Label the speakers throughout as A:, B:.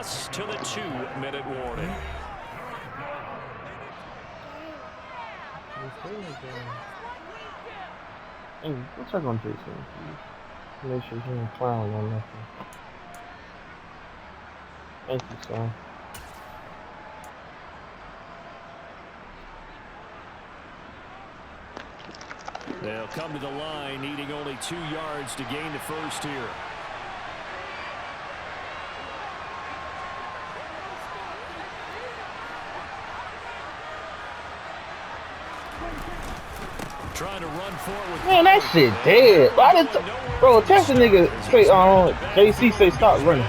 A: us to the 2-minute warning.
B: Hey, what's that gonna do, son? Make sure he ain't clowning on nothing. Thank you, son.
A: They'll come to the line, needing only 2 yards to gain the first here. Trying to run forward.
B: Man, that shit dead. Why did bro text the nigga straight on JC say stop running.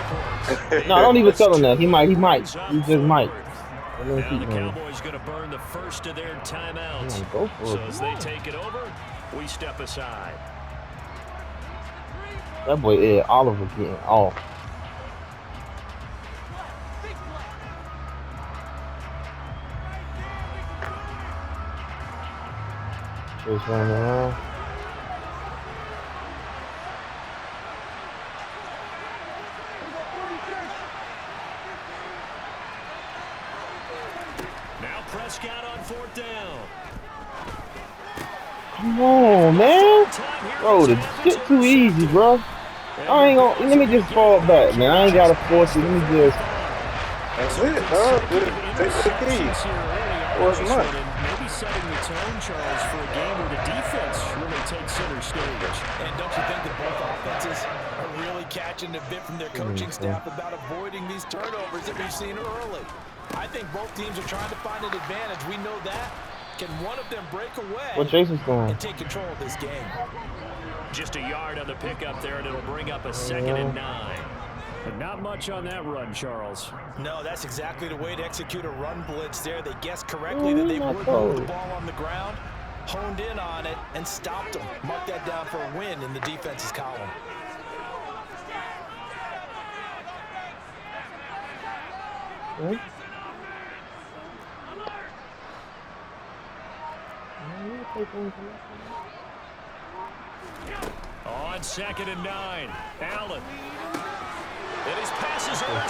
B: No, don't even tell him that. He might. He just might.
A: Now the Cowboys going to burn the first of their timeouts. So as they take it over, we step aside.
B: That boy Ed Oliver getting off. Just running around.
A: Now Prescott on 4th down.
B: Come on, man. Bro, the shit too easy, bro. I ain't gonna. Let me just fall back, man. I ain't gotta force it. Let me just.
C: That's it, dog. Take the keys. Or it's not.
A: Maybe setting the tone, Charles, for a game where the defense really takes center stage.
D: And don't you think that both offenses are really catching a bit from their coaching staff about avoiding these turnovers that we've seen early? I think both teams are trying to find an advantage. We know that. Can one of them break away and take control of this game?
A: Just a yard on the pickup there, and it'll bring up a 2nd and 9. But not much on that run, Charles.
D: No, that's exactly the way to execute a run blitz there. They guessed correctly that they would move the ball on the ground, honed in on it, and stopped them. Mark that down for a win in the defense's column.
A: On 2nd and 9, Allen. And his passes are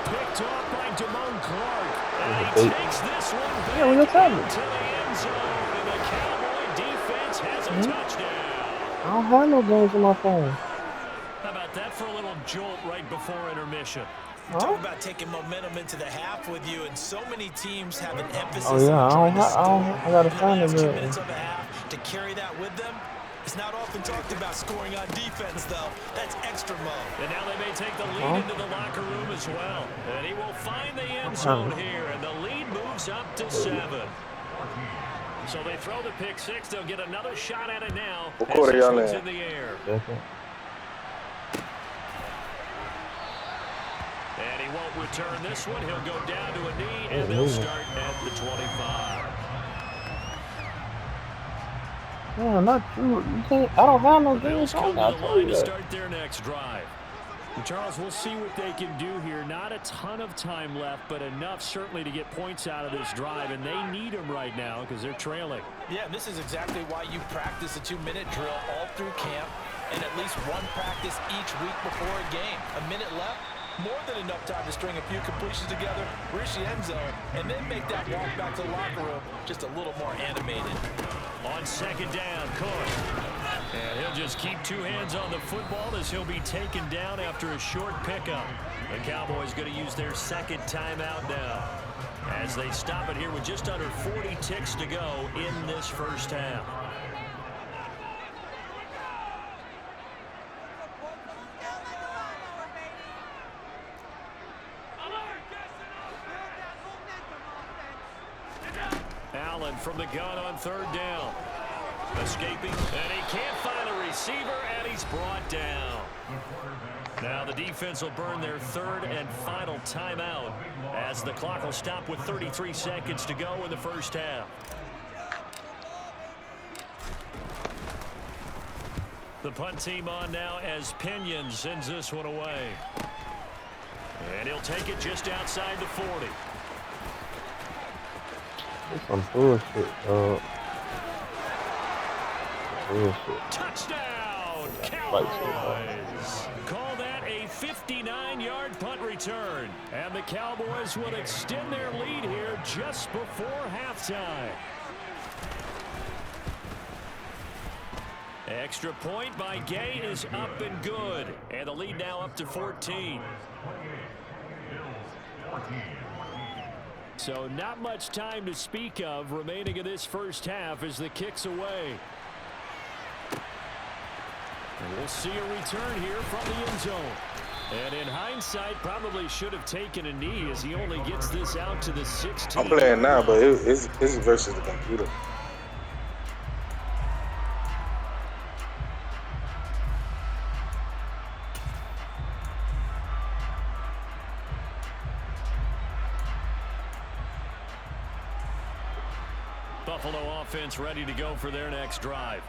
A: picked off by Damone Clark. And he takes this one back into the end zone. And the Cowboy defense has a touchdown.
B: I don't have no games on my phone.
A: How about that for a little jolt right before intermission?
D: Talk about taking momentum into the half with you, and so many teams have an emphasis
B: I
D: on
B: I gotta find it.
D: 2 minutes of a half to carry that with them. It's not often talked about scoring on defense, though. That's extra mode.
A: And now they may take the lead into the locker room as well. And he will find the end zone here, and the lead moves up to 7. So they throw the pick 6. They'll get another shot at it now. As this one's in the air. And he won't return this one. He'll go down to a knee, and they'll start at the 25.
B: Yeah, not true. You can't. I don't have no games.
A: Come to the line to start their next drive. And Charles, we'll see what they can do here. Not a ton of time left, but enough certainly to get points out of this drive, and they need them right now because they're trailing.
D: Yeah, and this is exactly why you practice a 2-minute drill all through camp and at least one practice each week before a game. A minute left. More than enough time to string a few completions together, reach the end zone, and then make that walk back to the locker room just a little more animated.
A: On 2nd down, Cook. And he'll just keep 2 hands on the football as he'll be taken down after a short pickup. The Cowboys going to use their 2nd timeout now as they stop it here with just under 40 ticks to go in this first half. Allen from the gun on 3rd down. Escaping, and he can't find a receiver, and he's brought down. Now the defense will burn their 3rd and final timeout as the clock will stop with 33 seconds to go in the first half. The punt team on now as Pinion sends this one away. And he'll take it just outside the 40.
B: That's some bullshit, dog. Bullshit.
A: Touchdown, Cowboys. Call that a 50 return, and the Cowboys will extend their lead here just before halftime. Extra point by Gay is up and good, and the lead now up to 14. So not much time to speak of remaining in this first half as the kick's away. And we'll see a return here from the end zone. And in hindsight, probably should have taken a knee as he only gets this out to the 16.
C: I'm playing now, but it's versus the computer.
A: Buffalo offense ready to go for their next drive.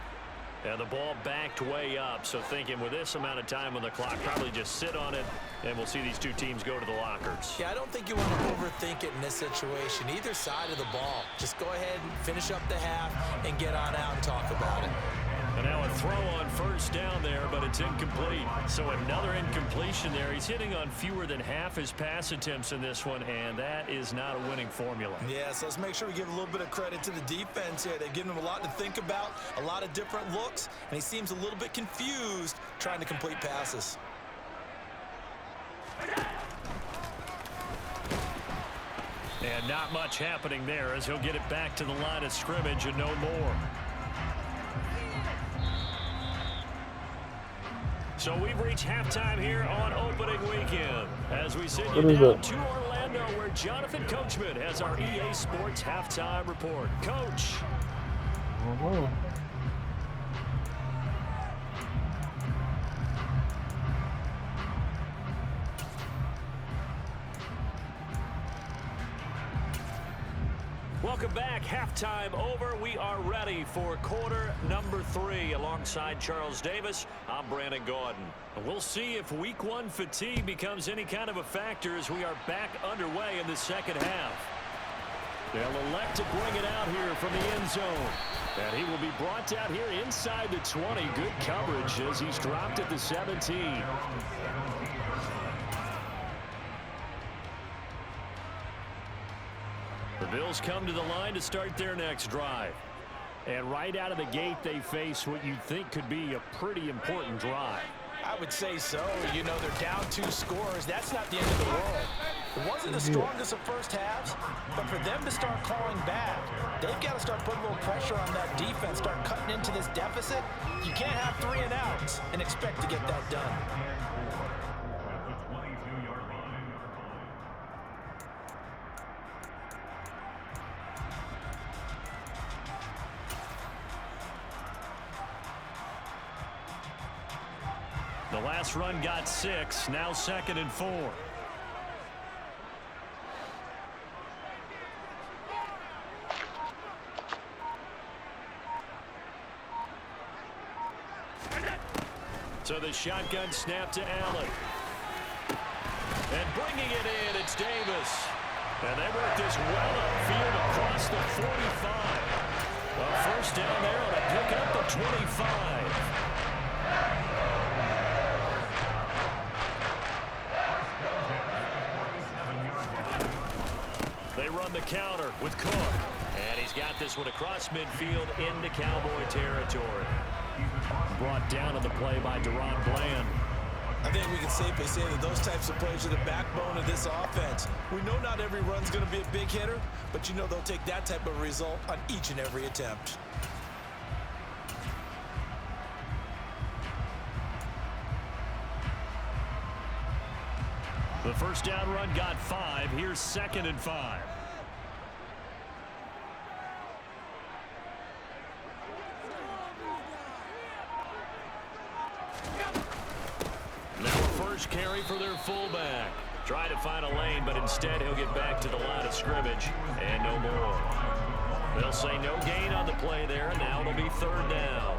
A: And the ball backed way up, so thinking with this amount of time on the clock, probably just sit on it, and we'll see these two teams go to the lockers.
D: Yeah, I don't think you want to overthink it in this situation. Either side of the ball. Just go ahead and finish up the half and get on out and talk about it.
A: And now a throw on first down there, but it's incomplete. So another incompletion there. He's hitting on fewer than half his pass attempts in this one, and that is not a winning formula.
D: Yeah, so let's make sure we give a little bit of credit to the defense here. They've given him a lot to think about, a lot of different looks, and he seems a little bit confused trying to complete passes.
A: And not much happening there as he'll get it back to the line of scrimmage and no more. So we've reached halftime here on opening weekend as we send you down to Orlando where Jonathan Coachman has our EA Sports halftime report. Coach. Welcome back. Halftime over. We are ready for quarter number 3. Alongside Charles Davis, I'm Brandon Gaudin. And we'll see if week 1 fatigue becomes any kind of a factor as we are back underway in the second half. They'll elect to bring it out here from the end zone. And he will be brought out here inside the 20. Good coverage as he's dropped at the 17. The Bills come to the line to start their next drive. And right out of the gate, they face what you think could be a pretty important drive.
D: I would say so. You know, they're down 2 scores. That's not the end of the world. It wasn't the strongest of first halves, but for them to start clawing back, they've got to start putting a little pressure on that defense, start cutting into this deficit. You can't have 3 and outs and expect to get that done.
A: The last run got 6, now 2nd and 4. So the shotgun snap to Allen. And bringing it in, it's Davis. And they work this well upfield across the 45. A first down there on a pickup of 25. They run the counter with Cook. And he's got this one across midfield into Cowboy territory. Brought down on the play by Deron Bland.
D: I think we can safely say that those types of plays are the backbone of this offense. We know not every run's going to be a big hitter, but you know they'll take that type of result on each and every attempt.
A: The first down run got 5. Here's 2nd and 5. Now a first carry for their fullback. Try to find a lane, but instead he'll get back to the line of scrimmage and no more. They'll say no gain on the play there, and now it'll be 3rd down.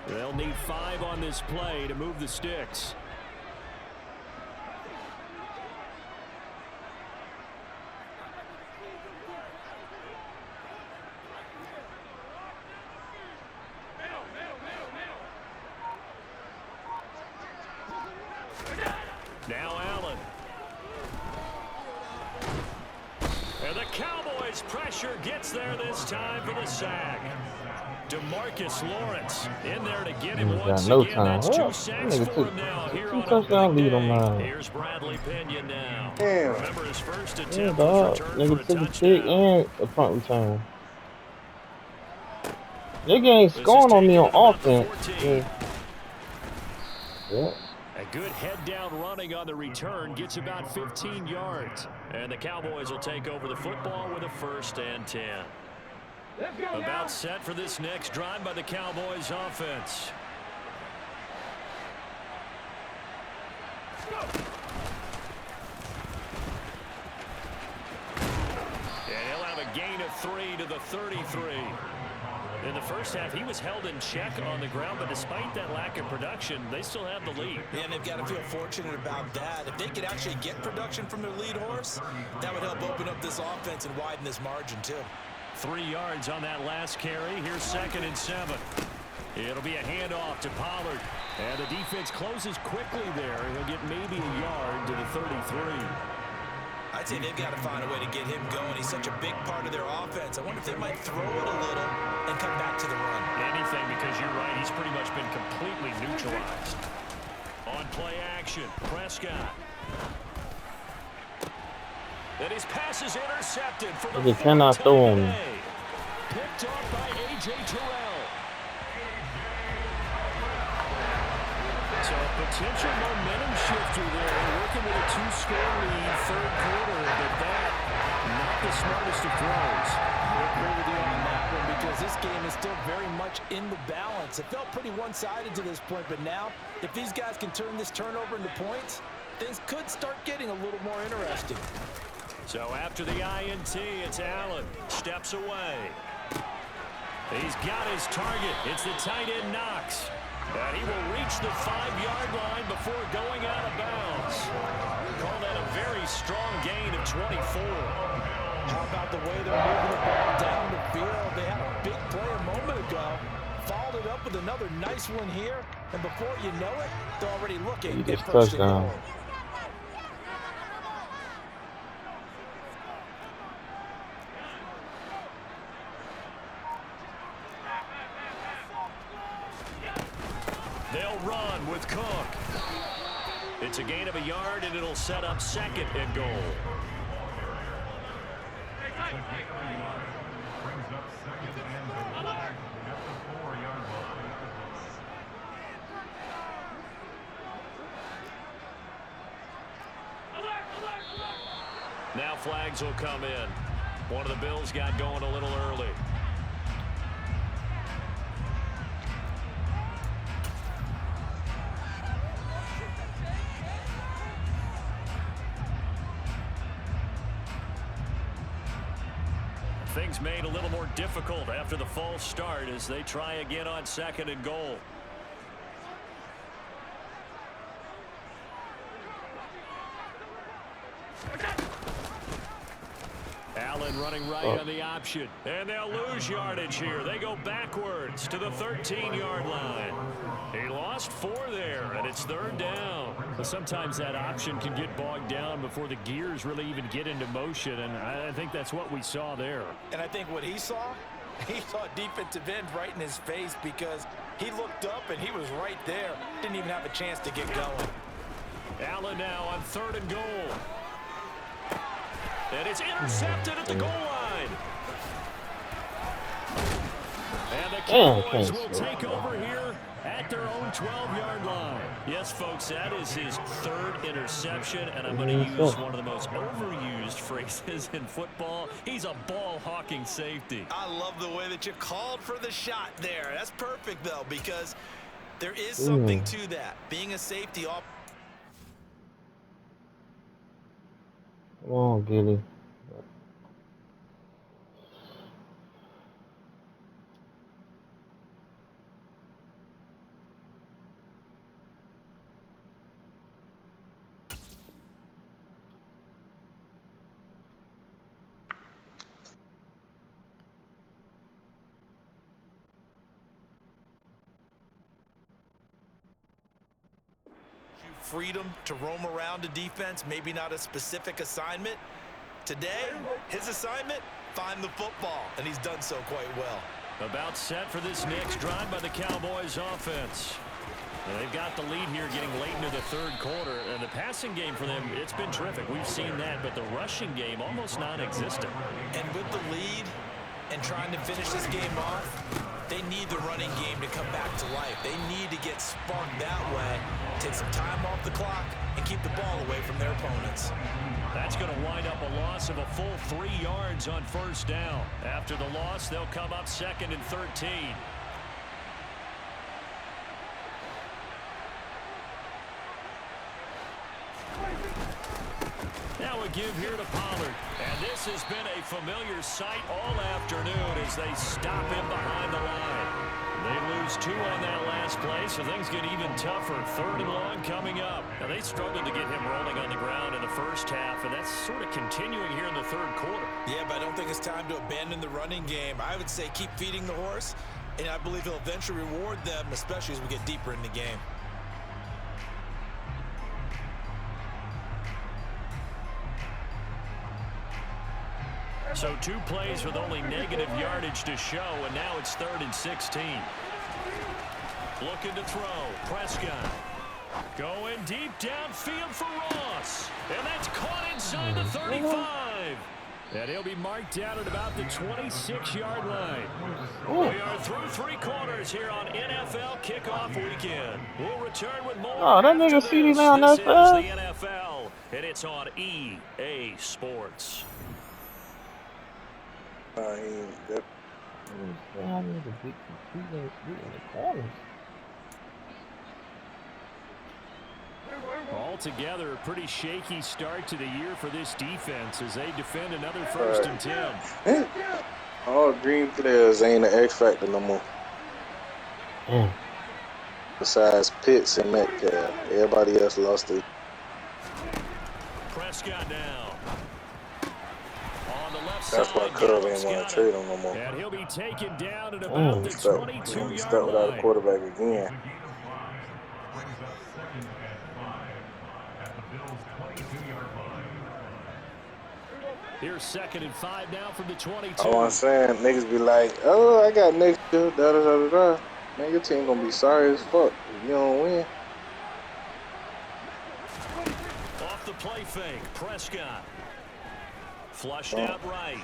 A: They'll need 5 on this play to move the sticks. Now Allen. And the Cowboys' pressure gets there this time for the sack. DeMarcus Lawrence in there to get him once
B: no
A: again.
B: time.
A: That's
B: Well,
A: 2 sacks for him now here on a
B: touchdown
A: big
B: lead on
A: day.
B: mine.
A: Here's Bradley Pinion now.
C: Damn.
A: Remember, his first attempt
B: Yeah,
A: was
B: dog.
A: returned
B: Nigga
A: for a
B: took a kick
A: touchdown.
B: and a punt return. Nigga ain't
A: This is
B: scoring on me
A: taken
B: on
A: at about the
B: offense.
A: 14.
B: Yeah.
A: A good head-down running on the return gets about 15 yards. And the Cowboys will take over the football with a 1st and 10. About set for this next drive by the Cowboys offense. And he'll have a gain of 3 to the 33. In the first half, he was held in check on the ground, but despite that lack of production, they still have the lead.
D: Yeah, and they've got to feel fortunate about that. If they could actually get production from their lead horse, that would help open up this offense and widen this margin, too.
A: 3 yards on that last carry. Here's 2nd and 7. It'll be a handoff to Pollard. And the defense closes quickly there. He'll get maybe a yard to the 33.
D: I'd say they've got to find a way to get him going. He's such a big part of their offense. I wonder if they might throw it a little and come back to the run.
A: Anything, because you're right. He's pretty much been completely neutralized. On play action, Prescott. And his pass is intercepted for the
B: Nigga cannot throw him.
A: Picked off by A.J. Terrell. So a potential momentum shifter there, working with a 2-score lead, 3rd quarter, but that, not the smartest of throws.
D: I agree with you on that one because this game is still very much in the balance. It felt pretty one-sided to this point, but now, if these guys can turn this turnover into points, things could start getting a little more interesting.
A: So after the INT, it's Allen. Steps away. He's got his target. It's the tight end Knox. And he will reach the 5-yard line before going out of bounds. Call that a very strong gain of 24.
D: How about the way they're moving the ball down the field? They had a big play a moment ago. Followed it up with another nice one here. And before you know it, they're already looking at 1st and goal.
A: They'll run with Cook. It's a gain of a yard, and it'll set up 2nd and goal. Now flags will come in. One of the Bills got going a little early. Things made a little more difficult after the false start as they try again on 2nd and goal. Allen running right on the option. And they'll lose yardage here. They go backwards to the 13-yard line. He lost 4 there, and it's 3rd down. But sometimes that option can get bogged down before the gears really even get into motion, and I think that's what we saw there.
D: And I think what he saw a defensive end right in his face because he looked up and he was right there. Didn't even have a chance to get going.
A: Allen now on 3rd and goal. And it's intercepted at the goal line. And the Cowboys will take over here at their own 12-yard line. Yes, folks, that is his 3rd interception, and I'm going to use one of the most overused phrases in football. He's a ball-hawking safety.
D: I love the way that you called for the shot there. That's perfect, though, because there is something to that. Being a safety off.
B: Come on, Gilly.
D: freedom to roam around the defense, maybe not a specific assignment. Today, his assignment, find the football, and he's done so quite well.
A: About set for this next drive by the Cowboys offense. And they've got the lead here getting late into the third quarter. And the passing game for them, it's been terrific. We've seen that, but the rushing game almost non-existent.
D: And with the lead and trying to finish this game off, they need the running game to come back to life. They need to get sparked that way, take some time off the clock, and keep the ball away from their opponents.
A: That's going to wind up a loss of a full 3 yards on first down. After the loss, they'll come up 2nd and 13. Now a give here to Pollard. And this has been a familiar sight all afternoon as they stop him behind the line. They lose 2 on that last play, so things get even tougher. 3rd and long coming up. Now, they struggled to get him rolling on the ground in the first half, and that's sort of continuing here in the third quarter.
D: Yeah, but I don't think it's time to abandon the running game. I would say keep feeding the horse, and I believe he'll eventually reward them, especially as we get deeper in the game.
A: So 2 plays with only negative yardage to show, and now it's 3rd and 16. Looking to throw. Prescott going deep downfield for Ross. And that's caught inside the 35. And he'll be marked down at about the 26-yard line. We are through 3 quarters here on NFL Kickoff Weekend. We'll return with more.
B: Oh, that nigga CD down
A: This
B: that
A: is
B: fast.
A: the NFL, and it's on EA Sports. Altogether, a pretty shaky start to the year for this defense as they defend another 1st and 10.
C: All green players ain't an X factor no more. Besides Pitts and Metcalf, everybody else lost it.
A: Prescott now. On the left
C: That's
A: side,
C: why Cub ain't want to trade him no more.
A: and he'll be taken down at about the 22-yard
C: Stuck without a
A: line.
C: quarterback again.
A: Here's 2nd and 5 now from the 22.
C: All I'm saying, niggas be like, oh, I got next year, da-da-da-da-da. Man, your team gonna be sorry as fuck if you don't win.
A: Off the play fake, Prescott. Flushed out right.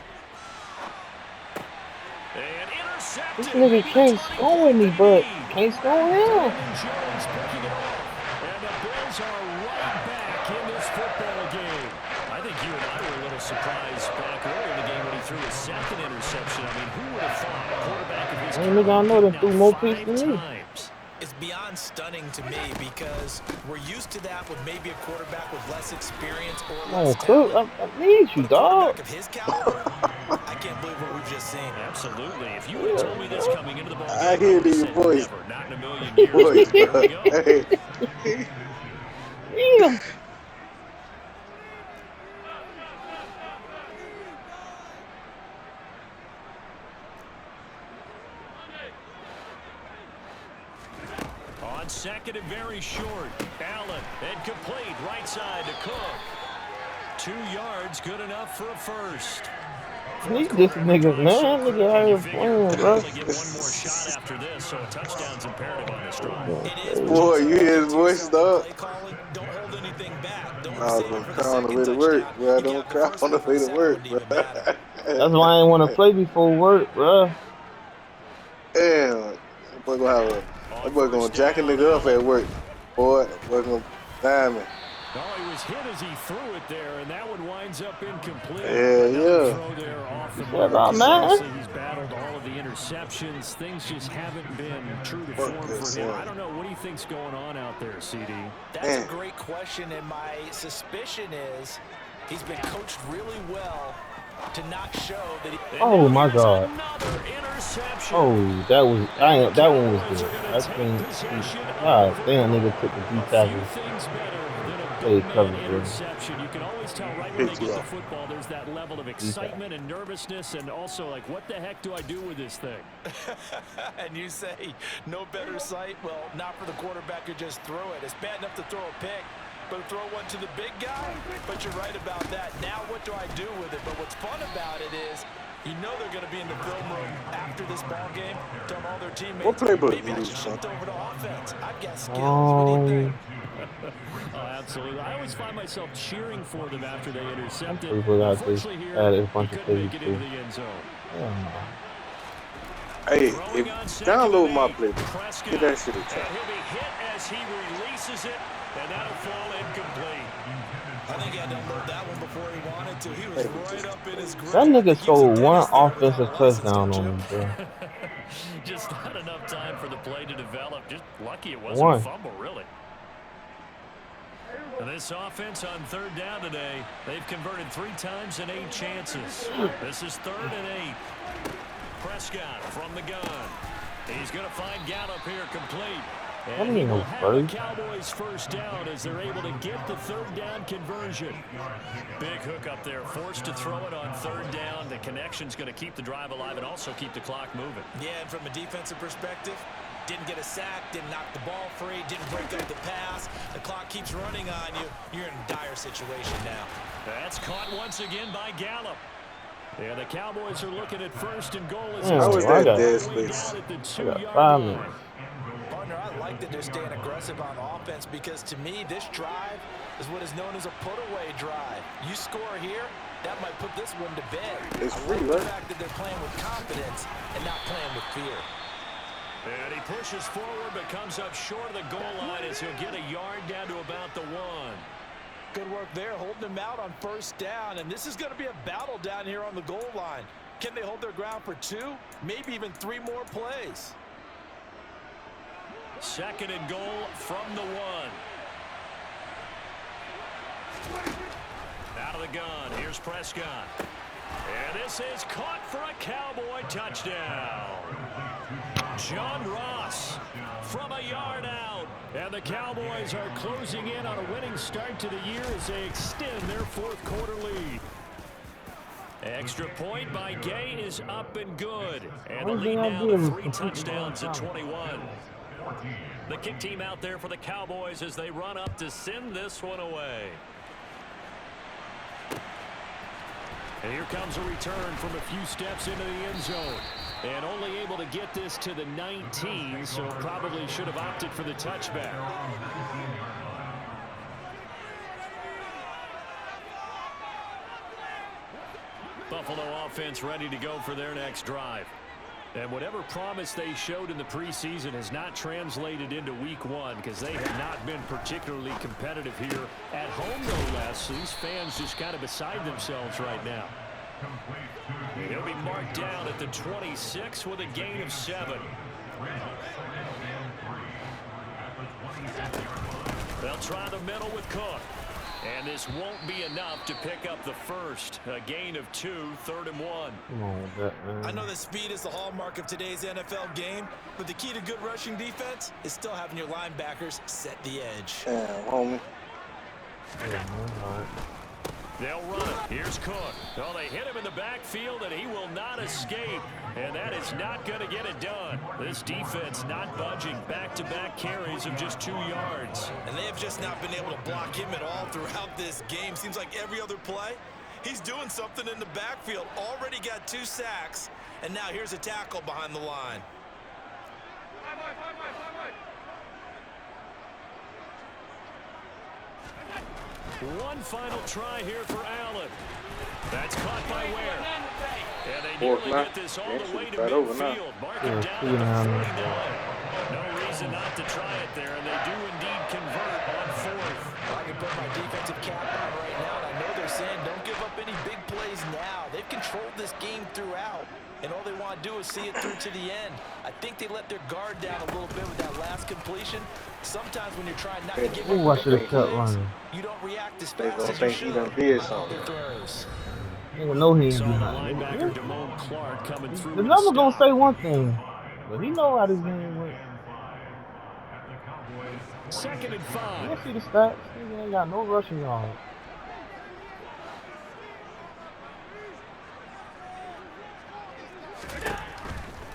A: And intercepted.
B: This nigga can't score me, but can't score him.
A: Jones picking it off. And the Bills are right back in this football game. I think you and I were a little surprised back earlier in the game when he threw his 2nd interception. I mean, who would have thought a quarterback of his
B: Nigga, I know they threw more picks than me.
A: times?
D: It's beyond stunning to me because we're used to that with maybe a quarterback with less experience or
B: Oh,
D: less
B: Cook,
D: talent.
B: I need you,
D: But a
B: dog.
D: quarterback of his caliber, I can't believe what we've just seen.
A: Absolutely. If you would have told me this coming into the ball game,
C: I hear
A: would have
C: these
A: said
C: voices.
A: never, not in a million years.
C: Boy,
A: Here we go.
C: hey.
B: Yeah.
A: On 2nd and very short. Allen and complete right side to Cook. 2 yards, good enough for a first.
B: These niggas, man. Nigga out here playing, bro.
A: Only get one more shot after this, so a touchdown's imperative on this drive.
D: It is
C: Boy, you hear his voice, dog?
D: Play calling, don't hold anything back. Don't
C: I was
D: save
C: gonna
D: it for the
C: cry on the
D: second
C: way to work,
D: touchdown.
C: bro. I
D: You
C: don't
D: got the
C: cry
D: first
C: on the
D: one,
C: way to
D: second
C: work,
D: one didn't
C: bro.
D: even matter.
B: That's why I ain't want to play before work, bro.
C: Damn, that boy gonna have that boy gonna jack a nigga up at work. Boy, that boy gonna diamond.
A: No, he was hit as he threw it there, and that one winds up incomplete.
C: Yeah,
A: Another
C: yeah.
A: throw there off the
B: What
A: mark.
B: about, man?
A: Obviously, he's battled all of the interceptions. Things just haven't been true to
C: Fuck
A: form
C: this
A: for him.
C: one.
A: I don't know. What do you think's going on out there, CD?
D: That's
C: Man.
D: a great question, and my suspicion is he's been coached really well to not show that he...
B: Oh my God.
A: Another interception.
B: Oh, that one was good. That's been. God damn, nigga took the deep
A: A
B: tackle.
A: few things better than a
B: Hey,
A: man
B: cover, bro.
A: interception. You can always tell right when they
C: Pick you
A: get the
C: up.
A: football, there's that level of excitement and nervousness, and also like, what the heck do I do with this thing?
D: And you say no better sight? Well, not for the quarterback who just throw it. It's bad enough to throw a pick, but throw one to the big guy? But you're right about that. Now what do I do with it? But what's fun about it is you know they're going to be in the film room after this ball game, telling all their teammates,
C: What playbook
D: maybe
C: you
D: I
C: use,
D: should
C: son?
D: shift over to offense. I've got skills. What do you think?
A: Oh, absolutely. I always find myself cheering for them after they intercept it.
B: People got this
A: Unfortunately here,
B: added a
A: he
B: bunch of
A: couldn't make
B: things
A: it into
B: too.
A: the end zone.
C: Hey,
A: Throwing on second
C: download
A: and
C: my
A: 8,
C: playbook.
A: Prescott,
C: Get that shit a
A: and
C: try.
A: he'll be hit as he releases it, and that'll fall incomplete.
D: I think he had to unload that one before he wanted to. He was right up in his grip.
B: That nigga
D: He's a
B: sold one
D: dentist there without
B: offensive
D: a license,
B: touchdown
D: don't
B: on
D: you?
B: me, bro.
A: Just not enough time for the play to develop. Just lucky it wasn't
B: One.
A: a fumble, really. And this offense on third down today, they've converted 3 times in 8 chances. This is 3rd and 8. Prescott from the gun. He's going to find Gallup here complete. And he will have a Cowboys first down as they're able to get the 3rd down conversion. Big hook up there, forced to throw it on 3rd down. The connection's going to keep the drive alive and also keep the clock moving.
D: Yeah, and from a defensive perspective, didn't get a sack, didn't knock the ball free, didn't break up the pass. The clock keeps running on you. You're in a dire situation now.
A: That's caught once again by Gallup. Yeah, the Cowboys are looking at 1st and goal as
C: How was
B: I
C: that
B: got-
C: dead
A: way
C: space?
A: down at the
B: I
A: 2-yard
B: got 5
A: line.
B: minutes.
D: Partner, I like that they're staying aggressive on offense because to me, this drive is what is known as a put-away drive. You score here, that might put this one to bed.
C: It's
D: I
C: free,
D: like
C: right?
D: the fact that they're playing with confidence and not playing with fear.
A: And he pushes forward but comes up short of the goal line as he'll get a yard down to about the 1.
D: Good work there, holding them out on 1st down, and this is going to be a battle down here on the goal line. Can they hold their ground for 2, maybe even 3 more plays?
A: 2nd and goal from the 1. Out of the gun, here's Prescott. And this is caught for a Cowboy touchdown. John Ross from a yard out. And the Cowboys are closing in on a winning start to the year as they extend their 4th quarter lead. Extra point by Gay is up and good. And the lead now to 3 touchdowns at 21. The kick team out there for the Cowboys as they run up to send this one away. And here comes a return from a few steps into the end zone. And only able to get this to the 19, so probably should have opted for the touchback. Buffalo offense ready to go for their next drive. And whatever promise they showed in the preseason has not translated into week 1 because they have not been particularly competitive here at home, no less. These fans just kind of beside themselves right now. He'll be marked down at the 26 with a gain of 7. They'll try the middle with Cook. And this won't be enough to pick up the first. A gain of 2, 3rd and 1.
B: Come on with that, man.
D: I know that speed is the hallmark of today's NFL game, but the key to good rushing defense is still having your linebackers set the edge.
C: Damn, homie.
B: Yeah, man, all right.
A: They'll run it. Here's Cook. Oh, they hit him in the backfield, and he will not escape. And that is not going to get it done. This defense not budging. Back-to-back carries of just 2 yards.
D: And they have just not been able to block him at all throughout this game. Seems like every other play, he's doing something in the backfield. Already got 2 sacks, and now here's a tackle behind the line.
A: One final try here for Allen. That's caught by Ware. And they
C: Fourth
A: nearly
C: now.
A: get this all
C: Yeah,
A: the way to
C: right over now.
A: midfield. Mark
B: Yeah,
A: it down
B: two and a half
A: at
B: minutes.
A: the 49. No reason not to try it there, and they do indeed convert on 4th.
D: I can put my defensive cap on right now, and I know they're saying don't give up any big plays now. They've controlled this game throughout, and all they want to do is see it through to the end. I think they let their guard down a little bit with that last completion. Sometimes when you're trying not to give
B: Ooh, I
D: up
B: should have
D: big
B: kept
D: plays,
B: running.
D: you don't react as
C: They
D: fast
C: gonna
D: as you
C: think he
D: should.
C: done did
D: on
C: something.
D: their throws.
B: Nigga know he ain't
A: Saw
B: do
A: the
B: nothing.
A: linebacker Damone Clark coming through.
B: The
A: with a
B: number gonna
A: stop.
B: say one thing, but he know how this game works.
A: 2nd and 5.
B: You see the stats? He ain't got no rushing yards.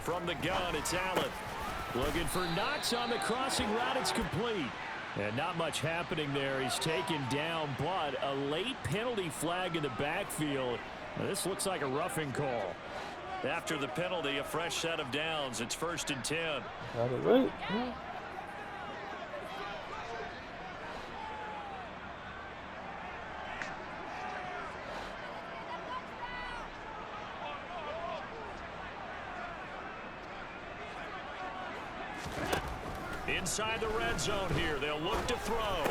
A: From the gun, it's Allen. Looking for Knox on the crossing route. It's complete. And not much happening there. He's taken down, but a late penalty flag in the backfield. Now, this looks like a roughing call. After the penalty, a fresh set of downs. It's 1st and 10.
B: Got it right. Yeah.
A: Inside the red zone here. They'll look to throw.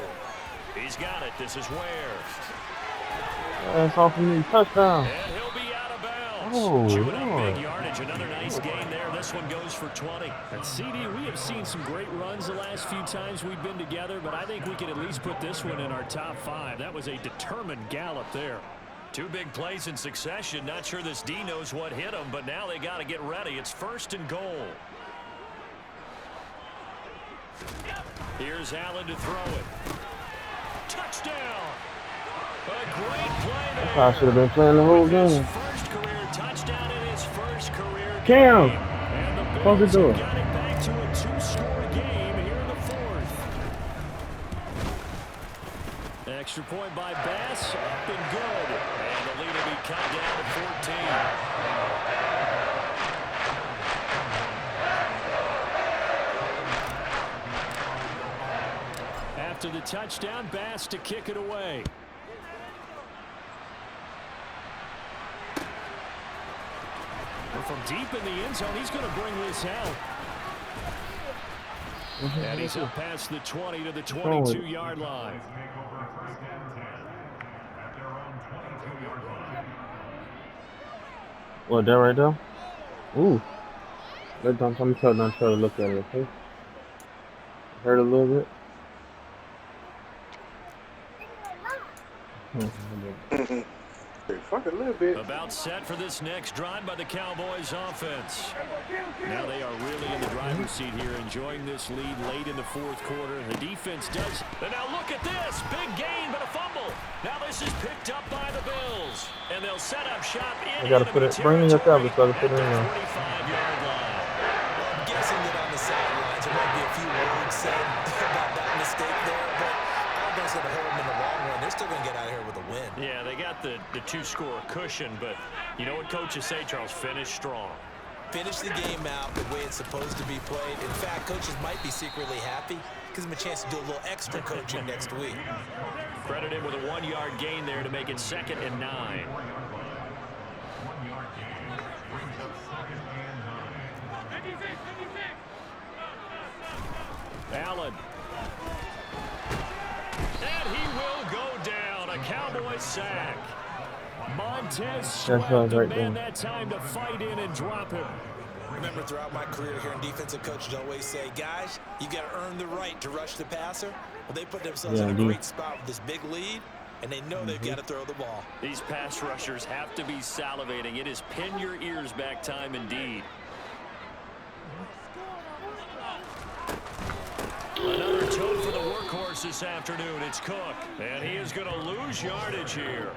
A: He's got it. This is Ware.
B: That's off of me. Touchdown.
A: And he'll be out of bounds.
B: Oh,
A: Chewing up
B: Lord.
A: big yardage. Another nice gain there. This one goes for 20. And CD, we have seen some great runs the last few times we've been together, but I think we can at least put this one in our top 5. That was a determined gallop there. 2 big plays in succession. Not sure this D knows what hit him, but now they got to get ready. It's 1st and goal. Here's Allen to throw it. Touchdown! A great play there.
B: I should have been playing the whole game.
A: First career touchdown in his first career
B: Cam,
A: game. And the
B: close the
A: Bills
B: door.
A: have got it back to a 2-score game here in the 4th. Extra point by Bass, up and good. And the lead will be cut down to 14. After the touchdown, Bass to kick it away. And from deep in the end zone, he's going to bring this out. And he's up past the 20 to the 22-yard line.
B: What, that right there? Ooh. Let them try to look at it, okay? Hurt a little bit.
C: Fuck a little bit.
A: About set for this next drive by the Cowboys offense. Now they are really in the driver's seat here, enjoying this lead late in the 4th quarter. The defense does. And now look at this. Big gain, but a fumble. Now this is picked up by the Bills. And they'll set up shop in.
B: I gotta put it. Bring in your tablet so I can put it in there.
A: 45-yard line.
D: I'm guessing that on the sidelines there might be a few words said about that mistake there, but I don't think it's going to hurt them in the long run. They're still going to get out of here with a win.
A: Yeah, they got the 2-score cushion, but you know what coaches say, Charles? Finish strong.
D: Finish the game out the way it's supposed to be played. In fact, coaches might be secretly happy. Gives them a chance to do a little extra coaching next week.
A: Credit him with a 1-yard gain there to make it 2nd and 9. Allen. And he will go down. A Cowboys sack. Montez swept the man that time to fight in and drop him.
D: Remember, throughout my career here in defensive coaches always say, guys, you got to earn the right to rush the passer. Well, they put themselves in a great spot with this big lead, and they know they've got to throw the ball.
A: These pass rushers have to be salivating. It is pin your ears back time indeed. Another tote for the workhorse this afternoon. It's Cook, and he is going to lose yardage here.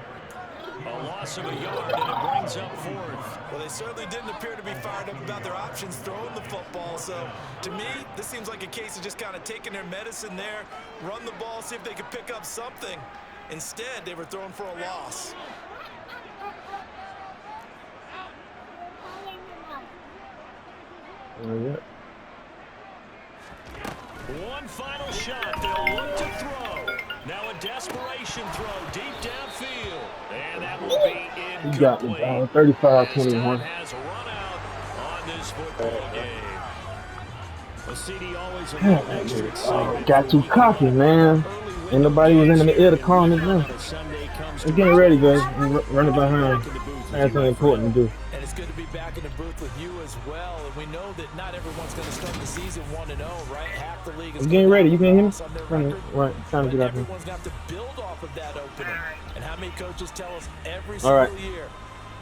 A: A loss of a yard, and it brings up 4th.
D: Well, they certainly didn't appear to be fired up about their options throwing the football. So, to me, this seems like a case of just kind of taking their medicine there, run the ball, see if they could pick up something. Instead, they were throwing for a loss.
A: One final shot. They'll look to throw. Now a desperation throw deep downfield. And that will be incomplete.
B: He got me down 35-21.
A: Has run out on this football game. Well, CD always a little extra excitement.
B: Got too cocky, man. Ain't nobody was in the ear to calm me down. We're getting ready, guys. Run it behind. That's something important to do.
D: And it's good to be back in the booth with you as well. And we know that not everyone's going to start the season 1-0, right? Half the league is
B: getting ready. You can hear me? Right. Time to get out here.
D: Everyone's going to have to build off of that opening. And how many coaches tell us every single year,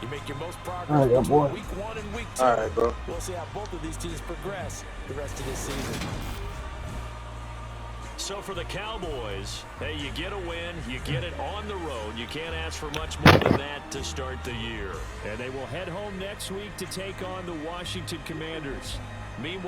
D: you make your most progress between week 1 and week 2.
C: All right, bro.
D: We'll see how both of these teams progress the rest of this season.
A: So for the Cowboys, hey, you get a win, you get it on the road. You can't ask for much more than that to start the year. And they will head home next week to take on the Washington Commanders. Meanwhile,